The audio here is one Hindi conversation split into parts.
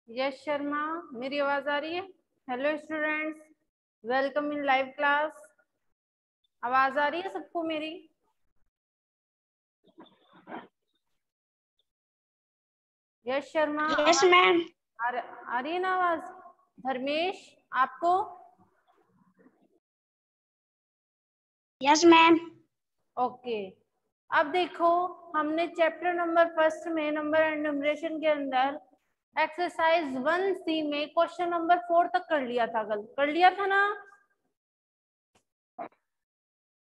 यश शर्मा, मेरी आवाज आ रही है? Hello students, welcome in live class. आवाज आ रही है सबको मेरी? यश शर्मा, यस मैम। आ रही है ना आवाज? धर्मेश, आपको? Yes ma'am. ओके। अब देखो, हमने चैप्टर नंबर फर्स्ट में नंबर एंड न्यूमरेशन के अंदर एक्सरसाइज 1C में क्वेश्चन नंबर 4 तक कर लिया था। कर लिया था ना?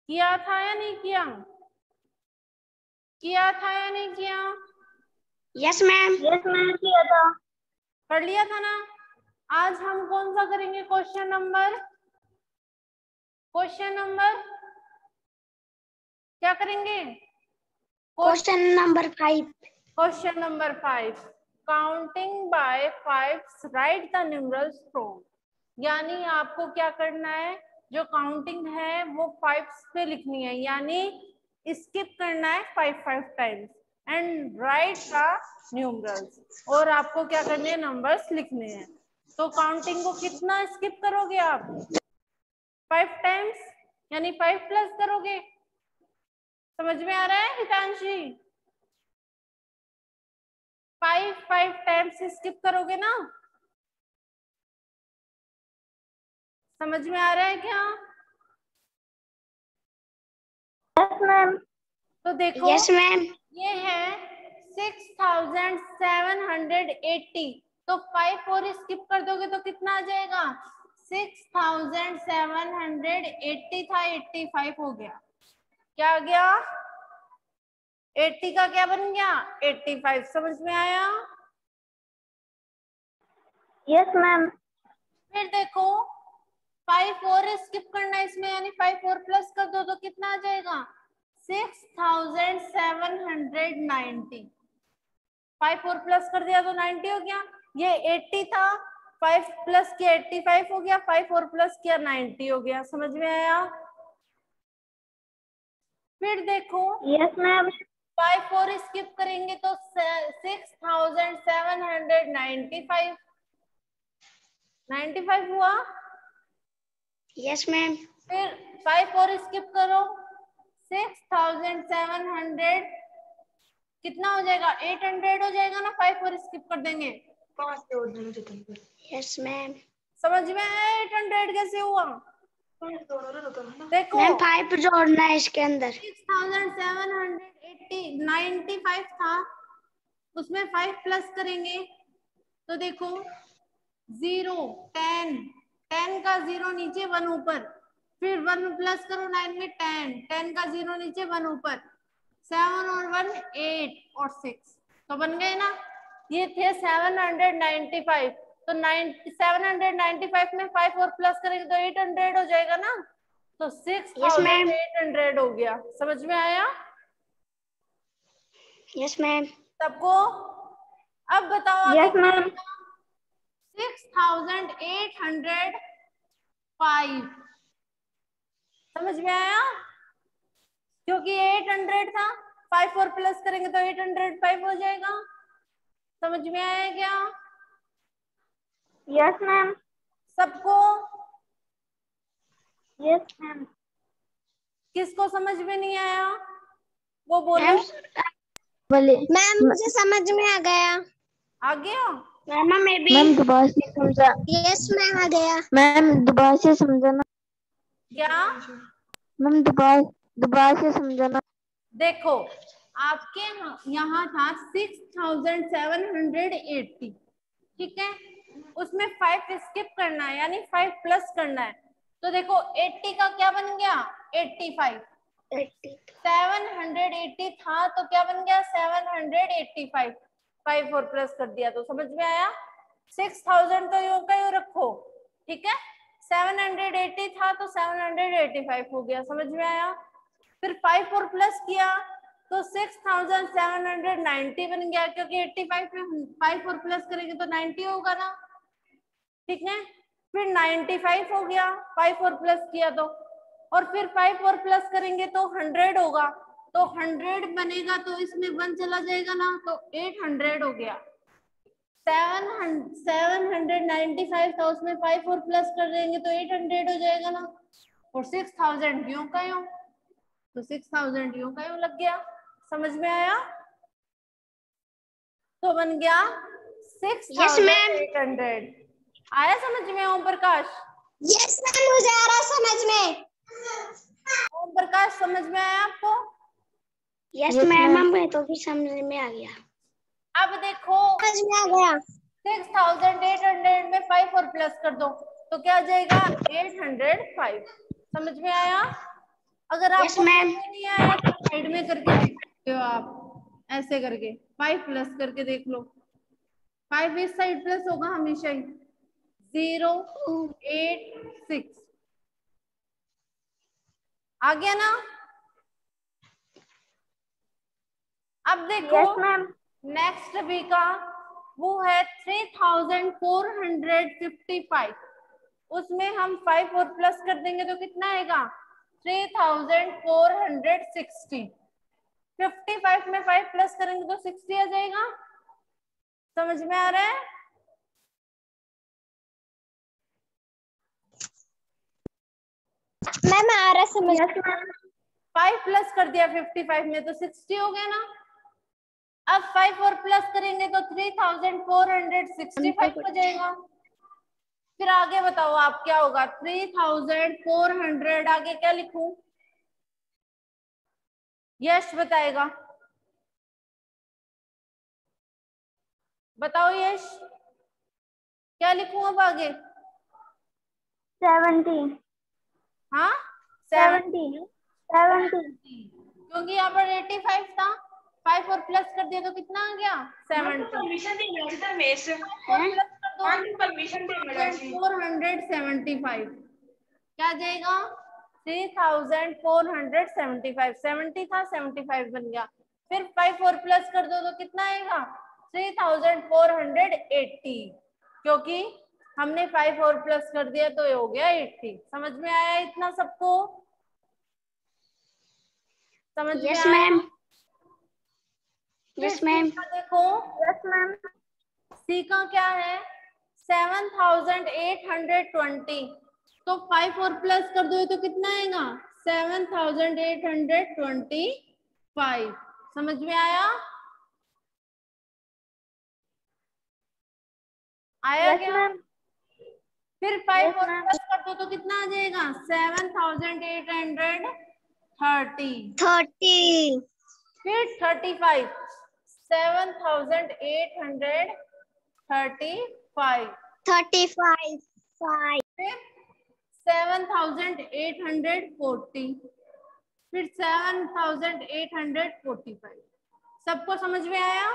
किया था या नहीं किया? किया था या नहीं किया? Yes ma'am. यस मैम किया था। कर लिया था ना? आज हम कौन सा करेंगे? क्वेश्चन नंबर क्या करेंगे? Question number 5। Question number 5, counting by fives, write the numerals from. यानी आपको क्या करना है, जो काउंटिंग है वो फाइव्स पे लिखनी है, यानी स्किप करना है 5 times and right the numerals. और आपको क्या करने हैं? नंबर्स लिखने हैं। तो काउंटिंग को कितना स्किप करोगे आप? 5 टाइम्स, यानी 5 प्लस करोगे। समझ में आ रहा है हितांशी? 5 टाइम्स स्किप करोगे ना? समझ में आ रहा है क्या? Yes ma'am. तो देखो, यस मैम। ये है 6780। तो 5 और स्किप कर दोगे तो कितना आ जाएगा? 6780 था, 85 हो गया। क्या आ गया? 80 का क्या बन गया? 85। समझ में आया? Yes ma'am. फिर देखो, 5 और स्किप करना है इसमें, यानी 5 और प्लस कर दो तो कितना आ जाएगा? 6790। 5 और प्लस कर दिया तो 90 हो गया। ये 80 था, 5 प्लस किया 85 हो गया, 5 और प्लस किया 90 हो गया। समझ में आया? फिर देखो, यस मैम। 5 और स्किप करेंगे तो 6795 हुआ। Yes ma'am. फिर 5 और स्किप करो, 6700 कितना हो जाएगा? 800 हो जाएगा ना? 5 और स्किप कर देंगे। Yes ma'am. समझ में आया 800 कैसे हुआ? देखो, मैम 5 जोड़ना है इसके अंदर। 6795 था, उसमें 5 प्लस करेंगे तो देखो 0 10 10 का 0 नीचे 1 ऊपर, फिर 1 प्लस करो 9 में 10 10 का 0 नीचे 1 ऊपर, 7 और 1 8 और 6 तो बन गए ना? ये थे 795। तो 795 में 5 और प्लस करेंगे तो 800 हो जाएगा ना? तो यस मैम। 6800 हो गया। समझ में आया यस मैम। सबको? अब बताओ आगे यस क्या मैम। होगा? 6805। समझ में आया? क्योंकि 800 था, 5 और प्लस करेंगे तो 805 हो जाएगा। समझ में आया क्या यस मैम। सबको? Yes ma'am. किसको समझ में नहीं आया वो मैम बोलो। बोले मैम मुझे समझ में आ गया। आ गया? मैम मैं भी मैम दोबारा से समझा। यस मैम आ गया। मैम दोबारा से समझाना। क्या? मैम दोबारा से समझाना। देखो, आपके यहाँ था 6780, ठीक है? उसमें 5 स्किप करना है, यानी 5 प्लस करना है। तो देखो 80 का क्या बन गया? 85। 780 था तो क्या बन गया? 785। 5 और प्लस कर दिया तो समझ में आया? 6000 तो यूं का यूं रखो, ठीक है? 780 था तो 785 हो गया। समझ में आया? फिर 5 और प्लस किया तो 6790 बन गया, क्योंकि 85 में 5 और प्लस करेंगे तो 90 होगा ना? ठीक है? फिर 95 हो गया 5 और प्लस किया तो, और फिर 5 और प्लस करेंगे तो 100 होगा। तो 100 बनेगा तो इसमें 1 चला जाएगा ना, तो 800 हो गया। 795 था, उसमें 5 और प्लस कर देंगे तो 800 हो जाएगा ना, और 6000 यूं का यूं, तो 6000 यूं का यूं लग गया। समझ में आया? तो बन गया 6800। आया समझ में ओम प्रकाश? यस मैम, मुझे आ रहा समझ में। ओम प्रकाश समझ में आया आपको? यस मैम, हमें तो भी समझ में आ गया। अब देखो समझ में आ गया। 6800 में 5 और प्लस कर दो तो क्या आ जाएगा 805। समझ में आया? अगर यस आपको समझ मैम। में नहीं आया तो साइड में करके देख सकते हो आप, ऐसे करके 5 प्लस करके देख लो। 5 इस साइड प्लस होगा हमेशा ही, 086 आ गया ना? अब देखो यस मैम। नेक्स्ट बी का वो है 3455, उसमें हम 5 और प्लस कर देंगे तो कितना आएगा 3460। 55 में 5 प्लस करेंगे तो 60 आ जाएगा। समझ में आ रहा है? मैम आ रहा समझ। Yes ma'am. 5 प्लस कर दिया 55 में तो 60 हो गया ना। अब 5 और प्लस करेंगे तो 3465 हो जाएगा। फिर आगे बताओ आप क्या होगा, 3400 आगे क्या लिखूं? यश बताएगा, बताओ यश क्या लिखूं अब आगे? 70। हाँ 70। क्योंकि यहाँ पर 85 था, 5 और प्लस कर दिया तो कितना आ गया 70। परमिशन दे था मेस और प्लस कर दो परमिशन दे 475 क्या आ जाएगा 3475। 70 था 75 बन गया। फिर 5 और प्लस कर दो तो कितना आएगा 3480, क्योंकि हमने 5 और प्लस कर दिया तो ये हो गया 80। समझ में आया इतना सबको? समझ में यस आया? मैम। फिर यस सी मैम। का देखो, यस मैम। सी का क्या है 7820, तो 5 और प्लस कर दो तो कितना आएगा 7825। समझ में आया? आया यस क्या? मैम। फिर 5 यस और मैम। प्लस कर दो तो कितना आ जाएगा 7830। 30। फिर 35, 7835। 35। 5। फिर 7840, फिर 7845। सबको समझ में आया?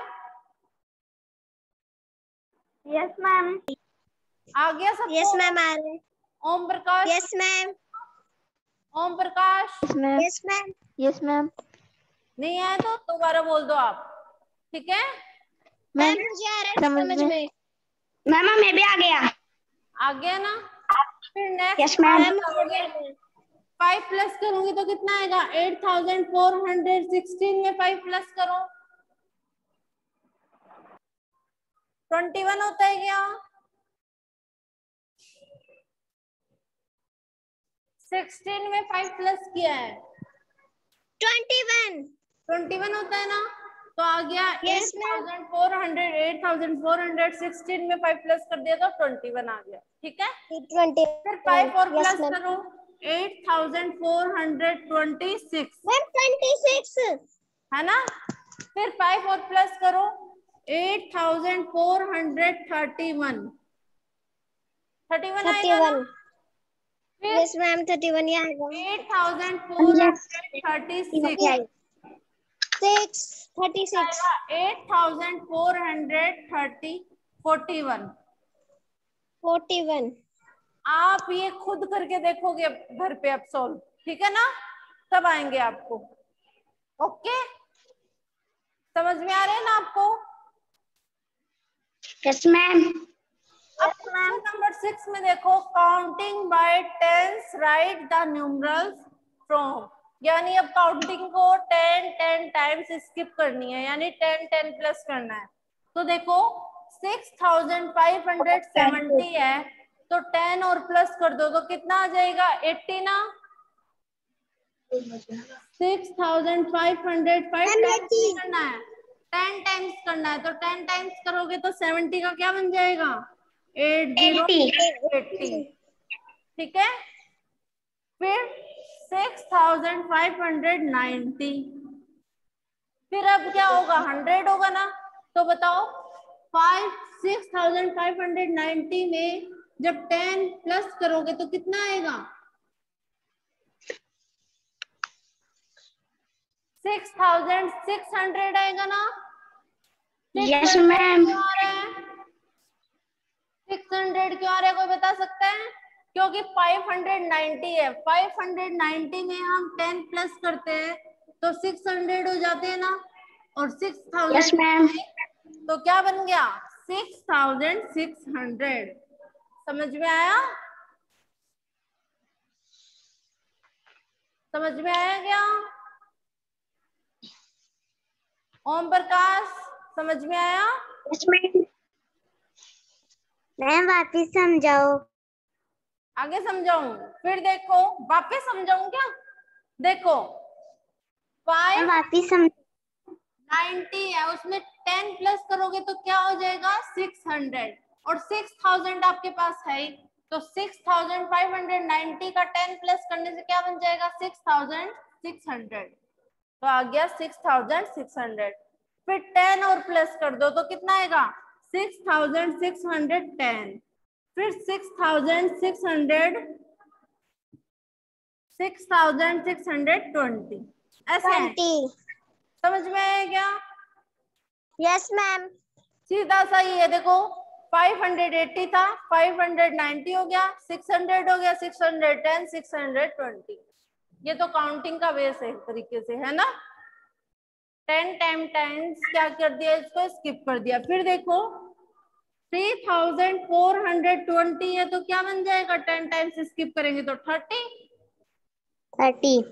Yes ma'am. आ गया सबको? यस मैम आ रहे। ओम Prakash, yes ma'am. Om Prakash yes ma'am. Yes ma'am. नहीं आया तो दोबारा बोल दो आप, ठीक है? मैम मुझे आ रहा है समझ में। मैम मैं भी आ गया। आ गया ना? फिर नेक्स्ट यस मैम। 5 प्लस करूंगी तो कितना आएगा 8416 में 5 प्लस करो 21 होता है क्या? 16 में 5 प्लस किया है 21। 21 होता है ना, तो आ गया यस मैम। 8416 में 5 प्लस कर दिया तो 21 आ गया। ठीक है, 20। फिर 5 और यस प्लस मैम। करो 8426 मैम 26। है ना। फिर 5 और प्लस करो 8431, 31 आएगा ना। 31। फिर यस मैम 31 ही आएगा। 8436 36। 41 41। आप ये खुद करके देखोगे घर पे अब सॉल्व, ठीक है ना, तब आएंगे आपको। ओके, समझ में आ रहे हैं ना आपको? Yes ma'am. अब क्वेश्चन नंबर 6 में देखो, counting by tens write the numerals from, यानी अब काउंटिंग को 10 टाइम्स स्किप करनी है, यानी 10 प्लस करना है। तो देखो 6570 है तो 10 और प्लस कर दो तो कितना आ जाएगा 80 ना। 6505 करना है, 10 टाइम्स करना है तो 10 टाइम्स करोगे तो 70 का क्या बन जाएगा 80। ठीक है, फिर 6590, फिर अब क्या होगा 100 होगा ना। तो बताओ 6590 में जब 10 प्लस करोगे तो कितना आएगा 6600 आएगा ना। Yes ma'am. 600 क्यों आ रहा है कोई बता सकता है? क्योंकि 590 है, 590 में हम 10 प्लस करते हैं तो 600 हो जाते हैं ना, और 6000 यस मैम। तो क्या बन गया 6600। समझ में आया? समझ में आया क्या? ओम प्रकाश समझ में आया? Yes ma'am. मैम वापिस समझाओ। आगे समझाऊं? फिर देखो वापस समझाऊं क्या? देखो मैम वापिस समझ। 90 है उसमें 10 प्लस करोगे तो क्या हो जाएगा 600, और 6000 आपके पास है ही, तो 6590 का 10 प्लस करने से क्या बन जाएगा 6600, तो आ गया 6600। फिर 10 और प्लस कर दो तो कितना आएगा 6610, फिर 6620, ऐसे है। समझ में आया क्या? Yes ma'am. सीधा सा ही है, देखो 580 था 590 हो गया, 600 हो गया 610 620। ये तो काउंटिंग का बेस है एक तरीके से, है ना। 10 टाइम्स क्या कर दिया इसको स्किप कर दिया। फिर देखो 3420 है तो क्या बन जाएगा 10 टाइम्स स्किप करेंगे तो 30। 30।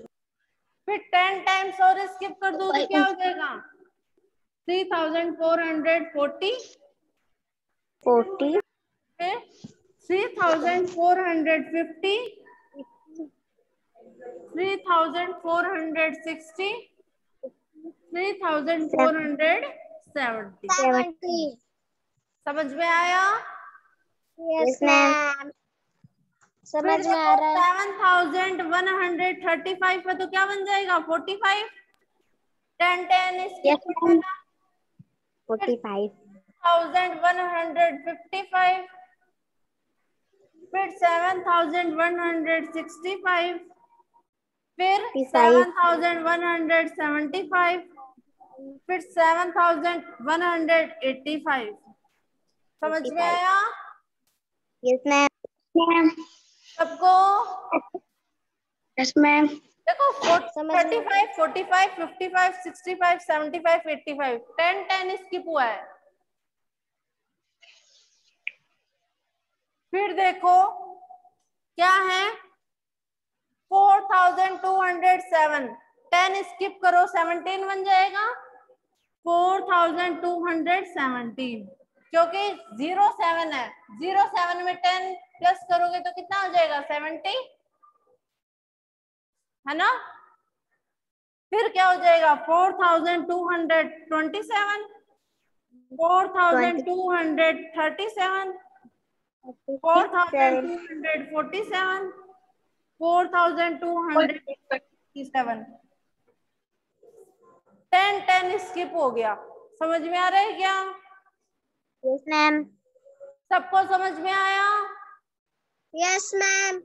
फिर 10 टाइम्स और स्किप कर दो तो क्या हो जाएगा 3440। 40। फिर 3450, 3460, 3470। 70। समझ में आया? Yes ma'am. फिर समझ में आ देखो रहा है। 7135 है तो क्या बन जाएगा 45। 10 10 स्किप यस कर मैम। देना। फिर 45। 1155, फिर 7165, फिर 55। 7175, फिर 7185। समझ में 45। आया यस मैम। मैम। सबको? Yes ma'am. देखो समझ में। 35 45 55 65 75 85, 10 10 स्किप हुआ है। फिर देखो क्या है 4207, 10 स्किप करो 17 बन जाएगा 4217, क्योंकि 07 है, 07 में 10 प्लस करोगे तो कितना हो जाएगा 70, है ना। फिर क्या हो जाएगा 4227, 4237, 4247, 4247, 10 10 स्किप हो गया। समझ में आ रहा है क्या? Yes ma'am. सबको समझ में आया? Yes ma'am.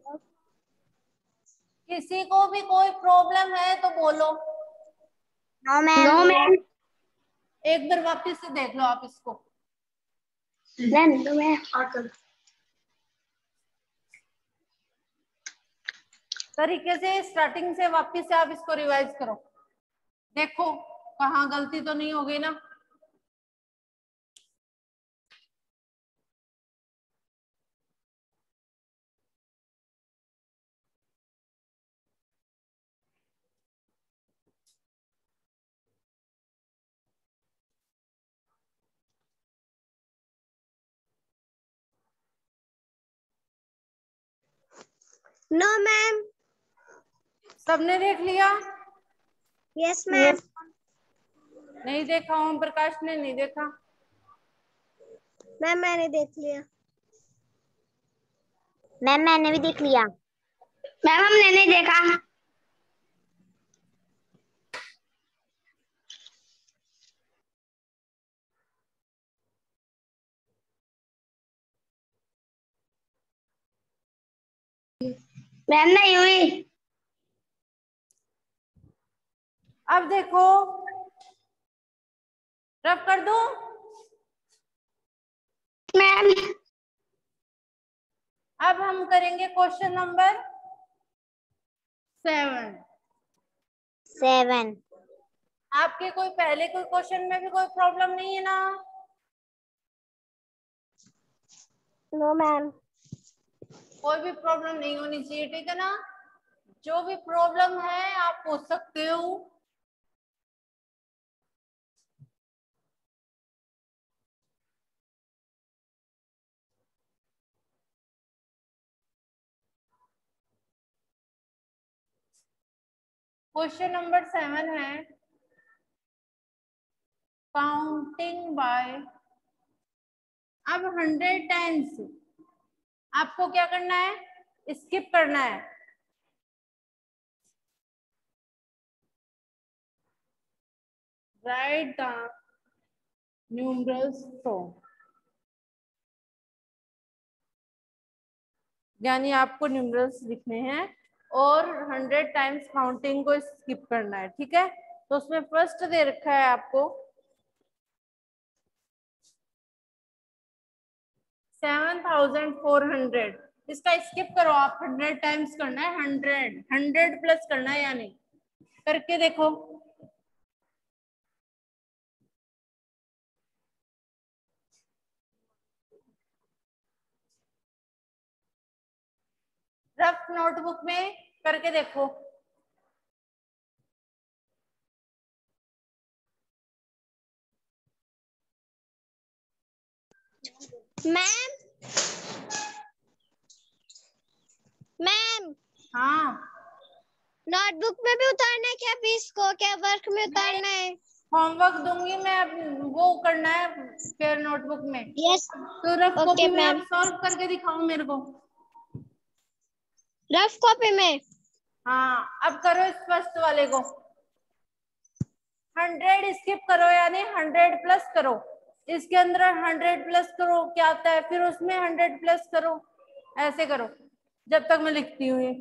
किसी को भी कोई प्रॉब्लम है तो बोलो। No ma'am. No ma'am. एक बार वापस से देख लो आप इसको। मैम तो मैं तरीके से स्टार्टिंग से वापस से आप इसको रिवाइज करो, देखो कहाँ गलती तो नहीं हो गई ना। No ma'am. सबने देख लिया? Yes ma'am. नहीं देखा? ओम प्रकाश ने नहीं देखा? मैम मैंने देख लिया। मैम मैंने भी देख लिया। मैम हमने नहीं देखा। मैम नहीं हुई। अब देखो, रफ कर दूं? मैम अब हम करेंगे क्वेश्चन नंबर 7। 7। आपके कोई पहले कोई क्वेश्चन में भी कोई प्रॉब्लम नहीं है ना? No ma'am. कोई भी प्रॉब्लम नहीं होनी चाहिए, ठीक है ना? जो भी प्रॉब्लम है आप पूछ सकते हो। क्वेश्चन नंबर 7 है काउंटिंग बाय। अब 100 टाइम्स आपको क्या करना है? स्किप करना है। राइट द न्यूमरल्स फ्रॉम, यानी आपको न्यूमरल्स लिखने हैं और 100 टाइम्स काउंटिंग को स्किप करना है, ठीक है? तो उसमें फर्स्ट दे रखा है आपको 7400। इसका स्किप करो आप, 100 टाइम्स करना है, 100 प्लस करना है, यानी करके देखो। रफ नोटबुक में करके देखो। मैम मैम हाँ, नोटबुक में भी उतारना है क्या पीस को? क्या वर्क में उतारना है? होमवर्क दूंगी मैं, अब वो करना है फिर नोटबुक में। यस। तो रफ ओके कॉपी में आप मैम। सॉल्व करके दिखाओ मेरे को। रफ कॉपी में। हाँ, अब करो इस फर्स्ट वाले को। 100 स्किप करो, यानी 100 प्लस करो। इसके अंदर 100 प्लस करो, क्या आता है? फिर उसमें 100 प्लस करो, ऐसे करो जब तक मैं लिखती हूँ ये।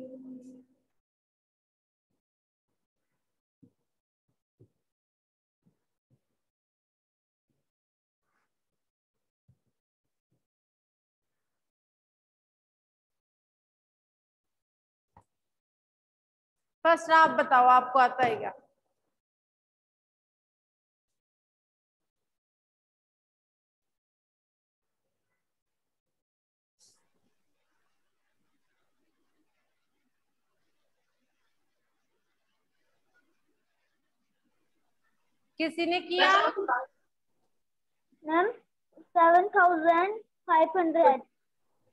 फर्स्ट आप बताओ, आपको आता है क्या? किसी ने किया? मैम 7500।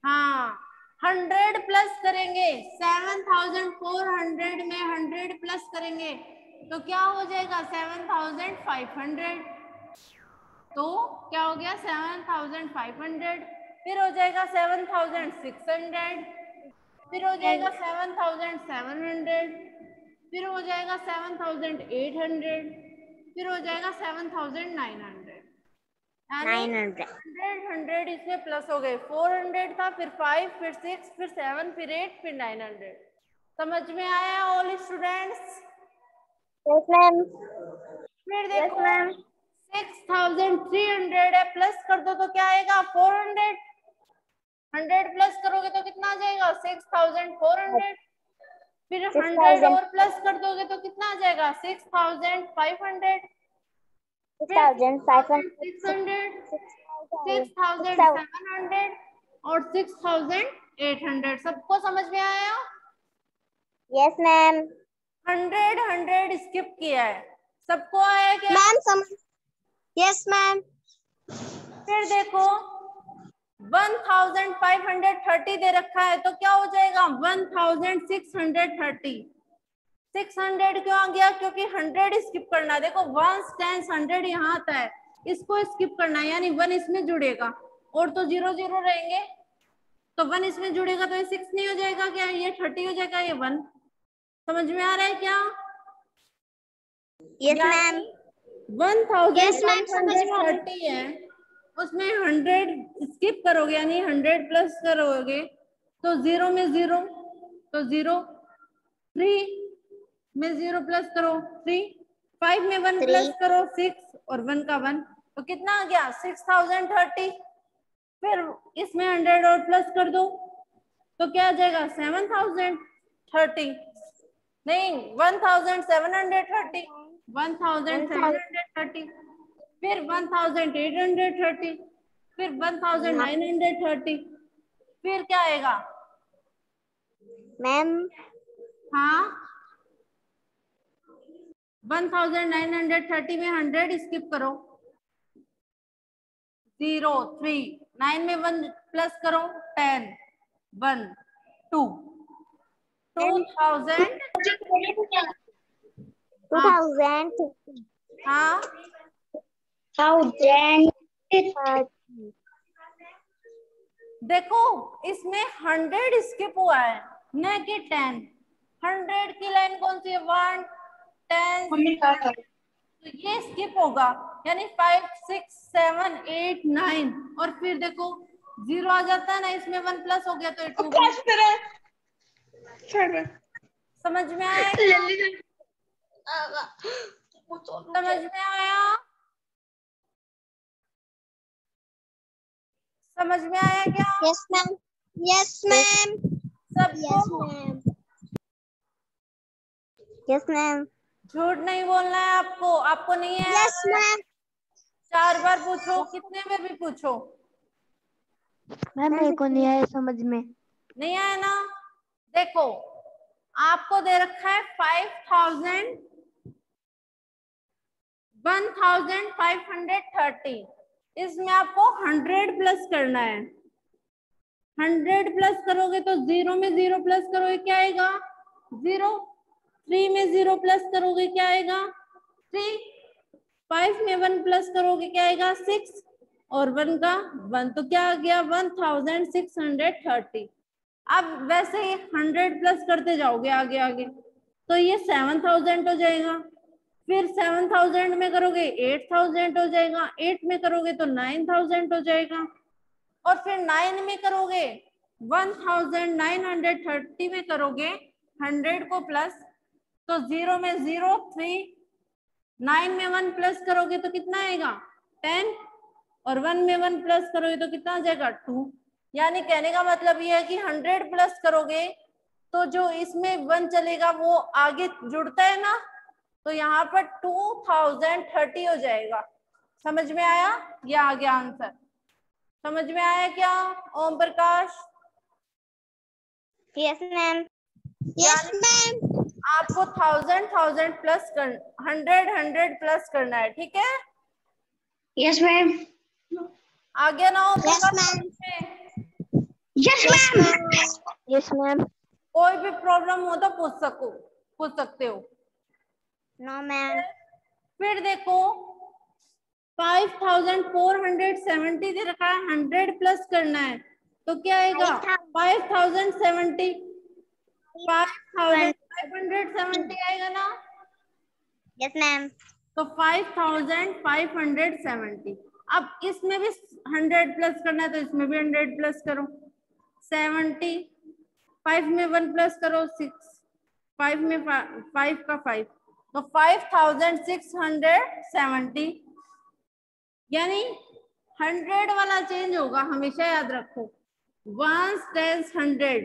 हाँ, 100 प्लस करेंगे। 7400 में 100 प्लस करेंगे तो क्या हो जाएगा? 7500। तो क्या हो गया? 7500। फिर हो जाएगा 7600। फिर हो जाएगा 7700। फिर हो जाएगा 7800। फिर हो जाएगा 7900। 900। 100 इसमें प्लस हो गए। 400 था, फिर 5, फिर 6, फिर 7, फिर 8, फिर 900। समझ में आया ऑल स्टूडेंट्स? Yes ma'am. फिर यस देखो मैम। 6300 है, प्लस कर दो तो क्या आएगा? 400। 100 प्लस करोगे तो कितना आ जाएगा? 6400। फिर 100 6000। और प्लस कर दोगे तो कितना आ जाएगा? 6500। फिर 6500। 6600, 6000। 6700 और 6800। सबको समझ में आया? Yes ma'am. 100 स्किप किया है, सबको आया क्या? मैम समझ। Yes ma'am. फिर देखो 1530 दे रखा है तो क्या हो जाएगा 1630। 600 क्यों आ गया? क्योंकि 100 स्किप करना है। देखो 1 10 100 यहाँ आता है, इसको स्किप करना है, यानी 1 इसमें जुड़ेगा और तो 0 0 रहेंगे, तो 1 इसमें जुड़ेगा तो ये 6 नहीं हो जाएगा क्या? ये 30 हो जाएगा, ये 1। समझ में आ रहा है क्या? Yes ma'am. 1530 है, उसमें 100 स्किप करोगे यानी 100 प्लस करोगे तो 0 में 0 तो 0, 3 में 0 प्लस करो 3, 5 में 1 प्लस करो 6 और 1 का 1, तो कितना आ गया 6030। फिर इसमें 100 और प्लस कर दो तो क्या आ जाएगा 7030, नहीं 1730, 1730, फिर 1830, फिर 1930, फिर क्या आएगा मैम? हाँ 1930 में 100 स्किप करो 0 3, 9 में 1 प्लस करो 10 1 2 2000 हाँ 1000। देखो इसमें 100 स्किप हुआ है न कि 10। 100 की लाइन कौन सी है 1 10, तो ये स्किप होगा यानी 5 6 7 8 9 और फिर देखो 0 आ जाता है ना, इसमें 1 प्लस हो गया तो 2। समझ में आया क्या? समझ में आया? समझ में आया क्या? Yes ma'am. Yes ma'am. सबको यस मैम। झूठ नहीं बोलना है आपको, आपको नहीं है यस मैम। 4 बार पूछो, कितने में भी पूछो। मैम मेरे को नहीं आया समझ में। नहीं आया ना? देखो आपको दे रखा है 1530, इसमें आपको 100 प्लस करना है। 100 प्लस करोगे तो 0 में 0 प्लस करोगे क्या आएगा 0, 3 में 0 प्लस करोगे क्या आएगा 3, 5 में 1 प्लस करोगे क्या आएगा 6 और 1 का 1, तो क्या आ गया 1630। अब वैसे ही 100 प्लस करते जाओगे आगे आगे तो ये 7000 हो जाएगा, फिर 7000 में करोगे 8000 हो जाएगा, 8 में करोगे तो 9000 हो जाएगा, और फिर 9 में करोगे 1930 में करोगे 100 को प्लस तो 0 में 0 3, 9 में 1 प्लस करोगे तो कितना आएगा 10 और 1 में 1 प्लस करोगे तो कितना आ जाएगा 2। यानी कहने का मतलब ये है कि 100 प्लस करोगे तो जो इसमें 1 चलेगा वो आगे जुड़ता है ना, तो यहाँ पर 2030 हो जाएगा। समझ में आया? ये आ गया आंसर। समझ में आया क्या Om Prakash? Yes ma'am. Yes ma'am. आपको 1000 प्लस कर 100 प्लस करना है, ठीक है? Yes ma'am. आ गया ना Om yes Prakash? Ma'am. Yes ma'am. Yes ma'am. कोई भी प्रॉब्लम हो तो पूछ सकते हो। No ma'am. फिर देखो 5470 दे रखा है, 100 प्लस करना है तो क्या आएगा 5070, 5570 आएगा ना? Yes ma'am. तो 5570। अब इसमें भी 100 प्लस करना है तो इसमें भी 100 प्लस करो 70, 5 में 1 प्लस करो 6, 5 में 5 का 5 तो 5670, यानी 100 वाला चेंज होगा, हमेशा याद रखो 1 10 100,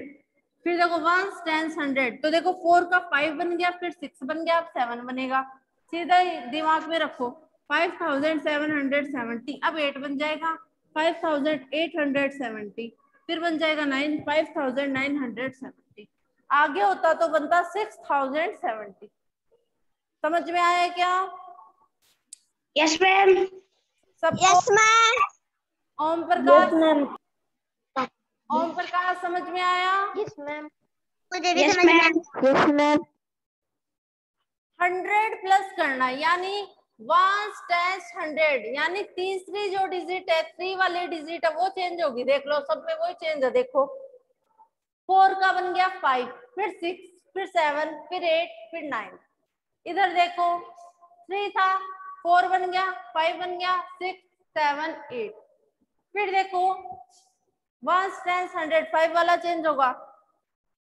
फिर देखो 1 10 100 तो देखो 4 का 5 बन गया, फिर 6 बन गया, अब 7 बनेगा, सीधा ही दिमाग में रखो 5770, अब 8 बन जाएगा 5870, फिर बन जाएगा 9 5970, आगे होता तो बनता 6070। समझ में आया क्या यस मैम। सबको? Yes ma'am. ओम प्रकाश ओम प्रकाश समझ में आया? Yes ma'am. मुझे भी समझ में आया। Yes ma'am. 100 प्लस करना यानी 1 10 100 यानी तीसरी जो डिजिट है 3 वाली डिजिट है वो चेंज होगी। देख लो सब में वही चेंज है। देखो 4 का बन गया 5, फिर 6, फिर 7, फिर 8, फिर 9। इधर देखो 3 था, 4 बन गया, 5 बन गया, 6 7 8। फिर देखो 1 10 100 5 वाला चेंज होगा,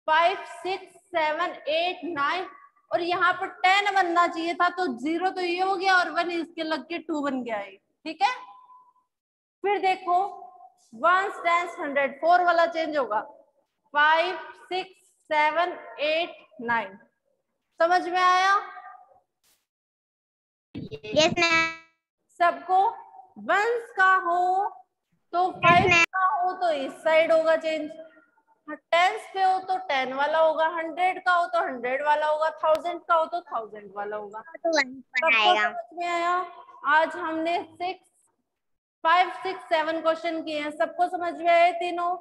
5 6 7 8 9 और यहाँ पर 10 बनना चाहिए था तो 0 तो ये हो गया और 1 इसके लग के 2 बन गया है। ठीक है। फिर देखो 1 10 100 4 वाला चेंज होगा, 5 6 7 8 9। समझ में आया? Yes ma'am. सबको वंस का हो तो 5 का हो तो इस साइड होगा चेंज, टेंस पे हो तो 10 वाला होगा, 100 का हो तो 100 वाला होगा, 1000 का हो तो 1000 वाला होगा। सबको समझ में आया? आज हमने 5 6 7 क्वेश्चन किए हैं। सबको समझ में आए तीनों?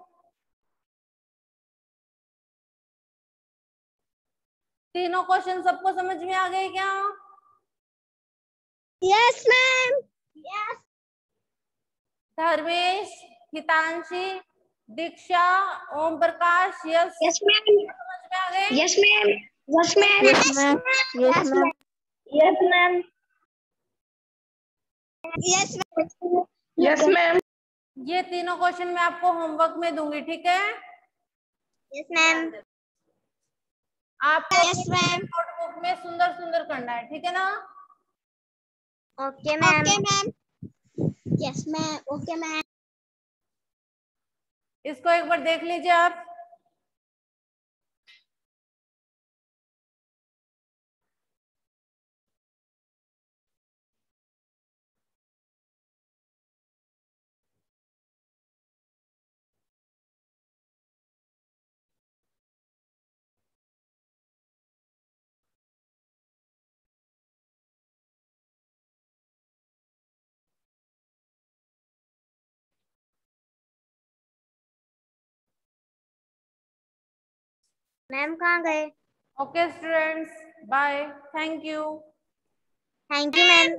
तीनों क्वेश्चन सबको समझ में आ गए क्या? Yes ma'am. यस। धर्मेश, हितांशी, दीक्षा, ओम प्रकाश, यस यस मैम। समझ में आ गए? Yes ma'am. Yes ma'am. Yes ma'am. Yes ma'am. Yes ma'am. Yes ma'am. Yes ma'am. ये तीनों क्वेश्चन मैं आपको होमवर्क में दूंगी। ठीक है। Yes ma'am. आपको यस मैम। नोटबुक में सुंदर सुंदर करना है। ठीक है ना? Okay ma'am. Okay ma'am. Yes ma'am. Okay ma'am. इसको एक बार देख लीजिए आप। मैम कहाँ गए? Okay students, bye, thank you. Thank you ma'am.